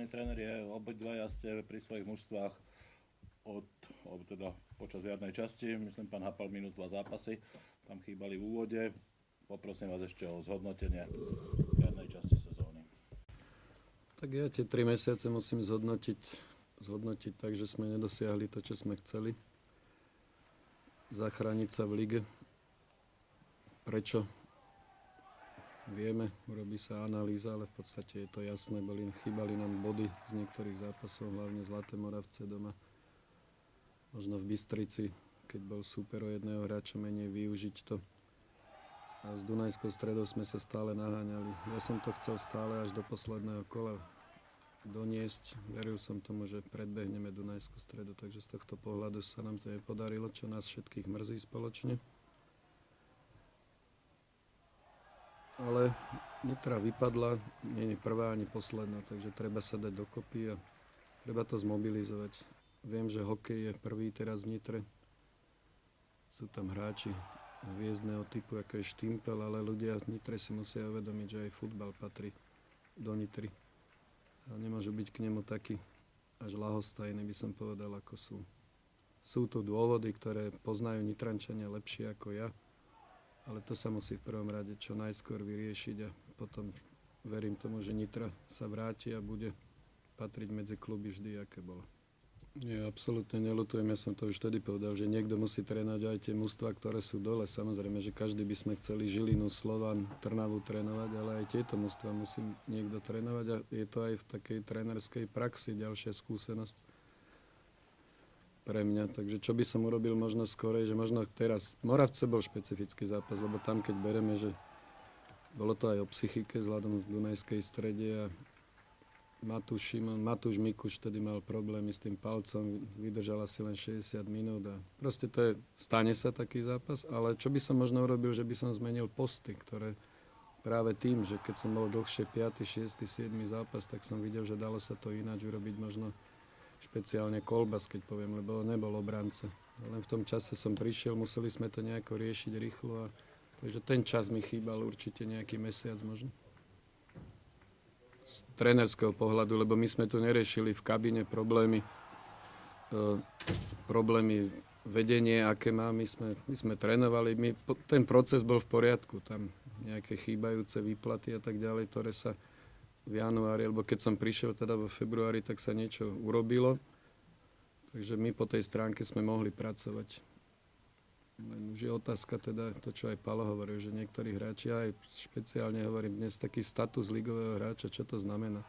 pani tréneri, obidvaja ste pri svojich mužstvách teda počas riadnej časti. Myslím, pán Hapal minus 2 zápasy. Tam chýbali v úvode. Poprosím vás ešte o zhodnotenie riadnej časti sezóny. Tak ja tie 3 mesiace musím zhodnotiť tak, že sme nedosiahli to, čo sme chceli. Zachrániť sa v lige. Prečo? Vieme, robí sa analýza, ale v podstate je to jasné. Chýbali nám body z niektorých zápasov, hlavne Zlaté Moravce doma. Možno v Bystrici, keď bol super o jedného hráča menej, využiť to. A s Dunajskou Stredou sme sa stále naháňali. Ja som to chcel stále až do posledného kola doniesť. Veril som tomu, že predbehneme Dunajskú Stredu, takže z tohto pohľadu sa nám to nepodarilo, čo nás všetkých mrzí spoločne. Ale Nitra vypadla, nie je prvá ani posledná, takže treba sa dať dokopy a treba to zmobilizovať. Viem, že hokej je prvý teraz v Nitre. Sú tam hráči hviezdneho typu, ako je Štimpel, ale ľudia v Nitre si musia uvedomiť, že aj futbal patrí do Nitry. A nemôžu byť k nemu takí až ľahostajní, by som povedal, ako sú. Sú tu dôvody, ktoré poznajú Nitrančania lepšie ako ja, ale to sa musí v prvom rade čo najskôr vyriešiť a potom verím tomu, že Nitra sa vráti a bude patriť medzi kluby vždy, aké bolo. Nie, absolútne neľutujem, ja som to už vtedy povedal, že niekto musí trénovať aj tie mužstvá, ktoré sú dole. Samozrejme, že každý by sme chceli Žilinu, Slovan, Trnavu trénovať, ale aj tieto mužstvá musí niekto trénovať a je to aj v takej trénerskej praxi ďalšia skúsenosť pre mňa. Takže čo by som urobil možno skorej, že možno teraz, Moravce bol špecifický zápas, lebo tam keď bereme, že bolo to aj o psychike vzhľadom v Dunajskej Strede a Matúš Mikuš vtedy mal problémy s tým palcom, vydržal asi len 60 minút a proste stane sa taký zápas, ale čo by som možno urobil, že by som zmenil posty, ktoré práve tým, že keď som bol dlhšie 5., 6., 7. zápas, tak som videl, že dalo sa to ináč urobiť, možno špeciálne Kolbas, keď poviem, lebo nebol obránca. Len v tom čase som prišiel, museli sme to nejako riešiť rýchlo, takže ten čas mi chýbal určite nejaký mesiac možno. Z trénerského pohľadu, lebo my sme tu neriešili v kabíne problémy vedenie, aké má. My sme trénovali, ten proces bol v poriadku, tam nejaké chýbajúce výplaty a tak ďalej, ktoré sa v januári, alebo keď som prišiel teda vo februári, tak sa niečo urobilo. Takže my po tej stránke sme mohli pracovať. Len už je otázka teda to, čo aj Palo hovoril, že niektorí hráči, aj špeciálne hovorím dnes, taký status ligového hráča, čo to znamená?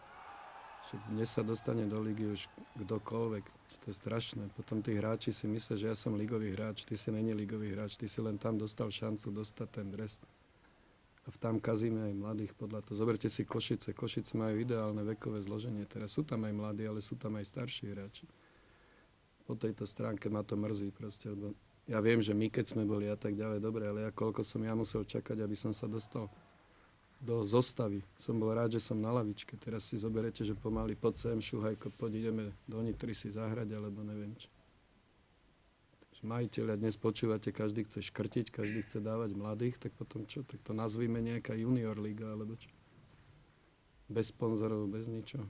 Že dnes sa dostane do ligy už kdokoľvek, to je strašné. Potom tí hráči si myslia, že ja som ligový hráč, ty si není ligový hráč, ty si len tam dostal šancu dostať ten dres. A tam kazíme aj mladých podľa toho. Zoberte si Košice. Košice majú ideálne vekové zloženie. Teraz sú tam aj mladí, ale sú tam aj starší hráči. Po tejto stránke ma to mrzí proste, lebo ja viem, že my, keď sme boli a tak ďalej, dobre, ale koľko som ja musel čakať, aby som sa dostal do zostavy. Som bol rád, že som na lavičke. Teraz si zoberete, že pomaly poď sem, Šuhajko, poď ideme do Nitry si zahrať, alebo neviem čo. Majiteľia dnes počúvate, každý chce škrtiť, každý chce dávať mladých, tak potom čo? Tak to nazvime nejaká junior liga, alebo čo? Bez sponzorov, bez ničoho.